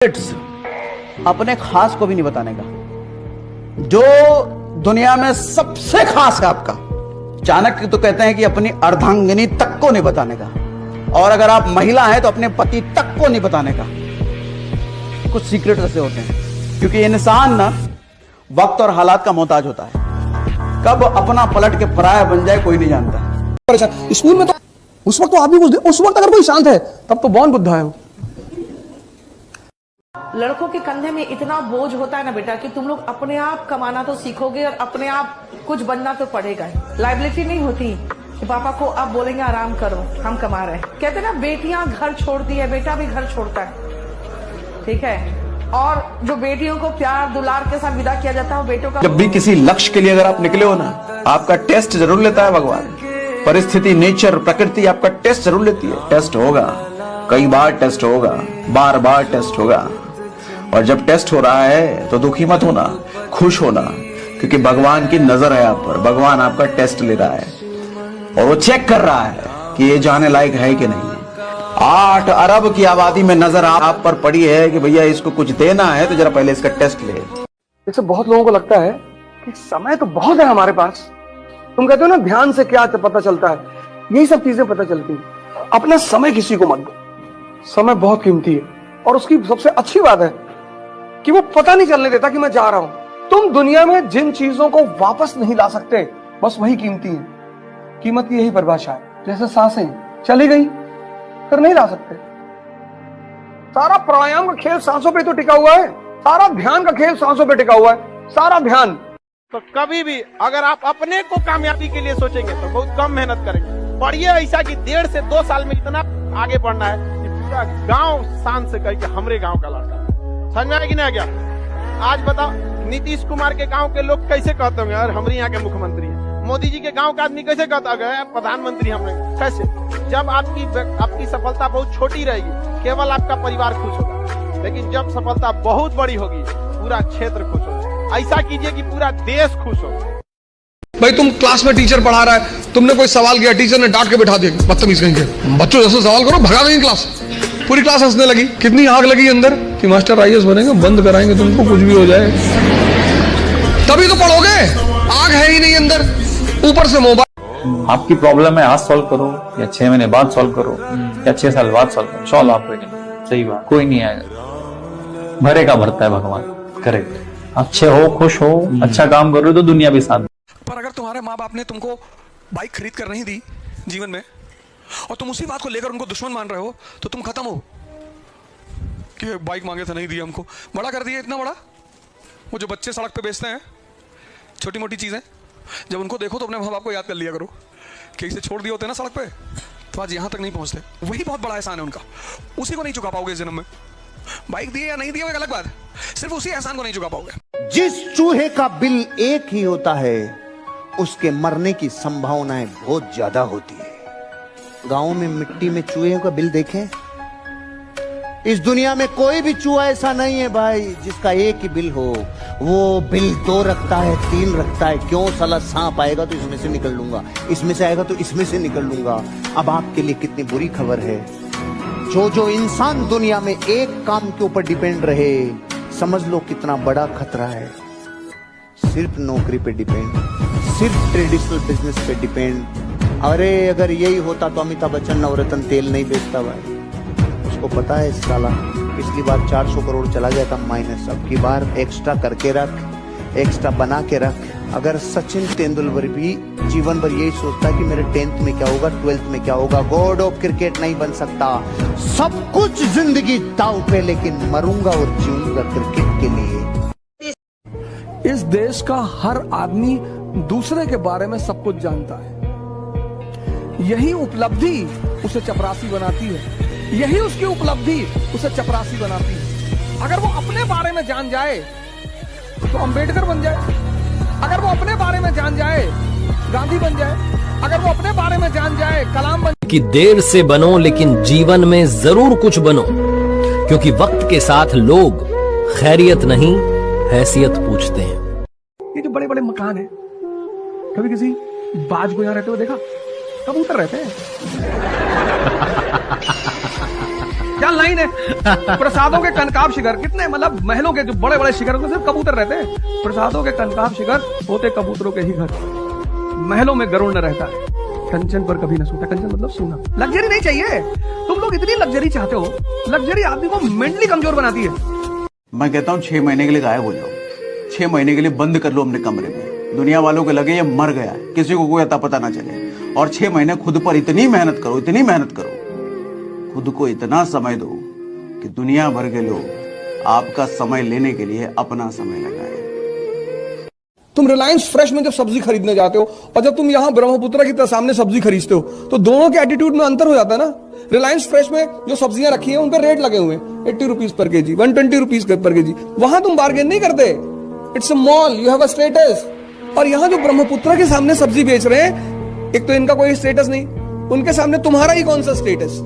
अपने खास को भी नहीं बताने का। जो दुनिया में सबसे खास है आपका, चाणक्य तो कहते हैं कि अपनी अर्धांगिनी तक को नहीं बताने का, और अगर आप महिला हैं तो अपने पति तक को नहीं बताने का। कुछ सीक्रेट ऐसे होते हैं, क्योंकि इंसान ना वक्त और हालात का मोहताज होता है। कब अपना पलट के पराया बन जाए कोई नहीं जानता। स्कूल में तो उस वक्त तो आप भी उस वक्त अगर कोई शांत है तब तो बौन बुद्धा है वो। लड़कों के कंधे में इतना बोझ होता है ना बेटा कि तुम लोग अपने आप कमाना तो सीखोगे और अपने आप कुछ बनना तो पड़ेगा। लाइबिलिटी नहीं होती कि पापा को आप बोलेंगे आराम करो हम कमा रहे हैं। कहते ना बेटियां घर छोड़ती है, बेटा भी घर छोड़ता है, ठीक है। और जो बेटियों को प्यार दुलार के साथ विदा किया जाता है वो बेटों का। जब भी किसी लक्ष्य के लिए अगर आप निकले हो ना, आपका टेस्ट जरूर लेता है भगवान। परिस्थिति, नेचर, प्रकृति आपका टेस्ट जरूर लेती है। टेस्ट होगा, कई बार टेस्ट होगा, बार बार टेस्ट होगा। और जब टेस्ट हो रहा है तो दुखी मत होना, खुश होना, क्योंकि भगवान की नजर है आप पर। भगवान आपका टेस्ट ले रहा है और वो चेक कर रहा है कि ये जाने लायक है कि नहीं। 8 अरब की आबादी में नजर आप पर पड़ी है कि भैया इसको कुछ देना है तो जरा पहले इसका टेस्ट ले। जैसे बहुत लोगों को लगता है कि समय तो बहुत है हमारे पास। तुम कहते हो ना ध्यान से क्या पता चलता है, यही सब चीजें पता चलती हैं। अपना समय किसी को मत दो। समय बहुत कीमती है और उसकी सबसे अच्छी बात है कि वो पता नहीं चलने देता कि मैं जा रहा हूं। तुम दुनिया में जिन चीजों को वापस नहीं ला सकते बस वही कीमती है। कीमत की यही परिभाषा है। जैसे सांसें चली गई फिर नहीं ला सकते। सारा प्राणायाम का खेल सांसों पे तो टिका हुआ है, सारा ध्यान का खेल सांसों पे टिका हुआ है, सारा ध्यान। तो कभी भी अगर आप अपने को कामयाबी के लिए सोचेंगे तो बहुत कम मेहनत करेंगे। पढ़िए ऐसा कि 1.5 से 2 साल में इतना आगे बढ़ना है कि पूरा गांव शान से कहे कि हमरे गांव का लड़का। समझ में आया कि नहीं आ गया? आज बताओ नीतीश कुमार के गांव के लोग कैसे कहते होंगे यार हमारे यहाँ के मुख्यमंत्री है। मोदी जी के गांव का आदमी कैसे कहता है प्रधानमंत्री हमने। कैसे? जब आपकी सफलता बहुत छोटी रहेगी केवल आपका परिवार खुश होगा, लेकिन जब सफलता बहुत बड़ी होगी पूरा क्षेत्र खुश होगा। ऐसा कीजिए कि पूरा देश खुश हो। भाई तुम क्लास में टीचर पढ़ा रहा है, तुमने कोई सवाल किया, टीचर ने डांट के बिठा दिया, बदतमीज कहेंगे। बच्चों जैसे सवाल करो, भगा देंगे क्लास। पूरी क्लास हंसने लगी। कितनी आग लगी अंदर कि मास्टर आईएएस बनेंगे, बंद कराएंगे तुमको, कुछ भी हो जाए। तभी तो पढ़ोगे, आग है ही नहीं अंदर, ऊपर से मोबाइल। आपकी प्रॉब्लम है आज सॉल्व करो या 6 महीने बाद सॉल्व करो या 6 साल बाद सॉल्व करो, सॉल्व आप करेंगे। सही बात, कोई नहीं आएगा, भरे का भरता है भगवान। करेक्ट। अच्छे हो, खुश हो, अच्छा काम करो तो दुनिया भी साथ। पर अगर तुम्हारे माँ बाप ने तुमको बाइक खरीद कर नहीं दी जीवन में और तुम उसी बात को लेकर उनको दुश्मन मान रहे हो तो तुम खत्म हो। कि बाइक मांगे थे नहीं दिया हमको, बड़ा कर दिया इतना बड़ा। वो जो बच्चे सड़क पे बेचते हैं छोटी मोटी चीजें, जब उनको देखो तो अपने माँ बाप को याद कर लिया करो कि इसे छोड़ दिए होते ना सड़क पे तो आज यहां तक नहीं पहुंचते। वही बहुत बड़ा एहसान है उनका, उसी को नहीं चुका पाओगे इस जन्म में। बाइक दिए या नहीं दिए वो एक अलग बात है, सिर्फ उसी एहसान को नहीं चुका पाओगे। जिस चूहे का बिल एक ही होता है उसके मरने की संभावनाएं बहुत ज्यादा होती है। गांव में मिट्टी में चूहे का बिल देखें, इस दुनिया में कोई भी चूहा ऐसा नहीं है भाई जिसका एक ही बिल हो। वो बिल 2 रखता है, 3 रखता है। क्यों? साला सांप आएगा तो इसमें से निकल लूंगा, इसमें से आएगा तो इसमें से निकल लूंगा। अब आपके लिए कितनी बुरी खबर है, जो इंसान दुनिया में एक काम के ऊपर डिपेंड रहे, समझ लो कितना बड़ा खतरा है। सिर्फ नौकरी पे डिपेंड, सिर्फ ट्रेडिशनल बिजनेस पे डिपेंड। अरे अगर यही होता तो अमिताभ बच्चन नवरत्न तेल नहीं बेचता भाई। उसको पता है साला पिछली बार 400 करोड़ चला गया था माइनस, अब की बार एक्स्ट्रा करके रख, एक्स्ट्रा बना के रख। अगर सचिन तेंदुलकर भी जीवन भर यही सोचता कि मेरे 10th में क्या होगा, 12th में क्या होगा, गॉड ऑफ क्रिकेट नहीं बन सकता। सब कुछ जिंदगी दांव पे, लेकिन मरूंगा और जीऊंगा क्रिकेट के लिए। इस देश का हर आदमी दूसरे के बारे में सब कुछ जानता है। यही उपलब्धि उसे चपरासी बनाती है, यही उसकी उपलब्धि उसे चपरासी बनाती है। अगर वो अपने बारे में जान जाए तो अंबेडकर बन जाए, अगर वो अपने बारे में जान जाए गांधी बन जाए, अगर वो अपने बारे में जान जाए कलाम बन। कि देर से बनो लेकिन जीवन में जरूर कुछ बनो, क्योंकि वक्त के साथ लोग खैरियत नहीं हैसियत पूछते हैं। ये जो बड़े बड़े मकान है, कभी किसी बाज को यहाँ रहते हुए देखा? कबूतर रहते हैं। क्या लाइन है। प्रसादों के कनकाब शिखर, कितने मतलब महलों के जो बड़े बड़े शिखर उसमें सिर्फ कबूतर रहते हैं। प्रसादों के कनकाब शिखर होते कबूतरों के ही घर, महलों में गरुड़ न रहता है, कंचन पर कभी न सोता। कंचन मतलब सोना। लग्जरी नहीं चाहिए, तुम लोग इतनी लग्जरी चाहते हो। लग्जरी आदमी को मेंटली कमजोर बनाती है। मैं कहता हूं 6 महीने के लिए गायब हो जाओ, 6 महीने के लिए बंद कर लो अपने कमरे में, दुनिया वालों को लगे ये मर गया है, किसी को कोई अता पता ना चले। और 6 महीने खुद पर इतनी मेहनत करो, इतनी मेहनत करो, खुद को इतना समय दो कि दुनिया भर के लोग आपका समय लेने के लिए अपना समय लगाए। तुम रिलायंस फ्रेश में जब सब्जी खरीदने जाते हो और जब तुम यहाँ ब्रह्मपुत्र की सामने सब्जी खरीदते हो तो दोनों के एटीट्यूड में अंतर हो जाता है ना। रिलायंस फ्रेश में जो सब्जियां रखी हैं उन पर रेट लगे हुए हैं 80 rupees per KG, 120 rupees per KG. वहां तुम बार्गेन नहीं करते, it's a mall, you have a status. और यहाँ जो ब्रह्मपुत्र के सामने सब्जी बेच रहे हैं, एक तो इनका कोई स्टेटस नहीं, उनके सामने तुम्हारा ही कौन सा स्टेटस।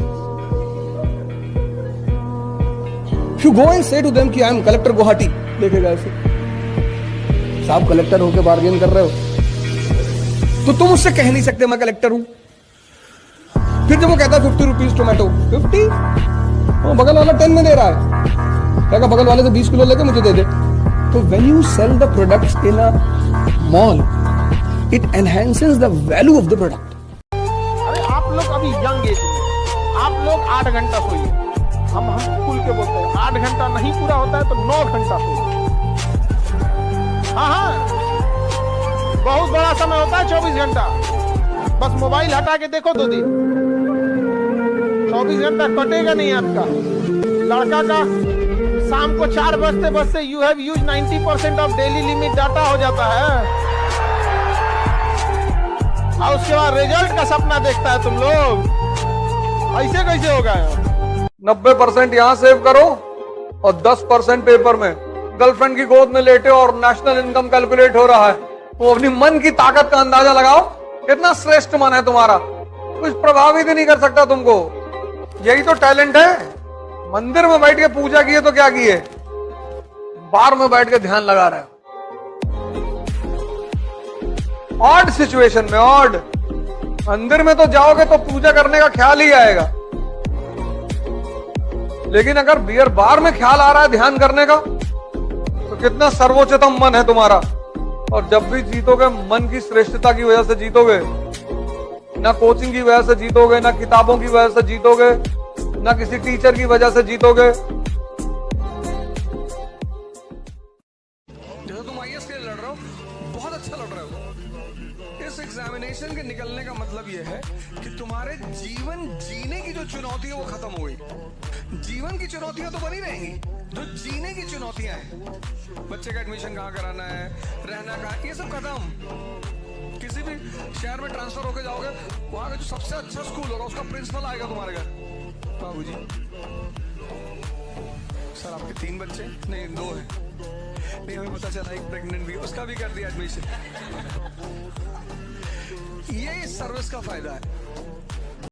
यू गो एंड से टू देम कि आई एम कलेक्टर गुवाहाटी, देखेगा ऐसे साहब कलेक्टर होके बार्गेन कर रहे हो तो तुम उससे कह नहीं सकते मैं कलेक्टर हूं। फिर जब वो कहता है 50 रुपीज टोमेटो, 50 वो बगल वाला 10 में दे रहा है, क्या बगल वाले से 20 किलो लेके मुझे दे दे। तो when you sell the products in a mall it enhances the value of the product. अरे आप लोग अभी यंग एज में, आप लोग 8 घंटा सोइए, हम खुल के बोलते हैं 8 घंटा नहीं पूरा होता है तो 9 घंटा सोइए। हाँ, बहुत बड़ा समय होता है 24 घंटा। बस मोबाइल हटा के देखो 2 दिन, 24 घंटा कटेगा नहीं आपका। लड़का का शाम को 4 बजते बजते you have use 90% of daily limit data हो जाता है, और उसके बाद रिजल्ट का सपना देखता है तुम लोग। ऐसे कैसे होगा यार। 90% यहां सेव करो और 10% पेपर में। गर्लफ्रेंड की गोद में लेटे और नेशनल इनकम कैलकुलेट हो रहा है, वो अपनी मन की ताकत का अंदाजा लगाओ, कितना श्रेष्ठ मन है तुम्हारा, कुछ प्रभावित ही नहीं कर सकता तुमको। यही तो टैलेंट है। मंदिर में बैठ के पूजा किए तो क्या किए, बार में बैठ के ध्यान लगा रहे हो। ऑड सिचुएशन में, ऑड मंदिर में तो जाओगे तो पूजा करने का ख्याल ही आएगा, लेकिन अगर बियर बार में ख्याल आ रहा है ध्यान करने का तो कितना सर्वोच्चतम मन है तुम्हारा। और जब भी जीतोगे मन की श्रेष्ठता की वजह से जीतोगे, ना कोचिंग की वजह से जीतोगे, ना किताबों की वजह से जीतोगे, ना किसी टीचर की वजह से जीतोगे। जैसे तुम आईएएस के लिए लड़ रहे हो, बहुत अच्छा लड़ रहे हो। इस एग्जामिनेशन के निकलने का मतलब यह है कि तुम्हारे जीवन जीने की जो चुनौती है वो खत्म हो गई। जीवन की चुनौतियां तो बनी रहेंगी, जो जीने की चुनौतियां हैं, बच्चे का एडमिशन कहाँ कराना है, रहना कहाँ, ये सब खत्म। किसी भी शहर में ट्रांसफर होके जाओगे, वहां का जो सबसे अच्छा स्कूल होगा उसका प्रिंसिपल आएगा तुम्हारे घर, बाबूजी सर आपके 3 बच्चे, नहीं 2 हैं, नहीं हमें पता चला एक प्रेग्नेंट भी, उसका भी कर दिया एडमिशन। ये इस सर्विस का फायदा है।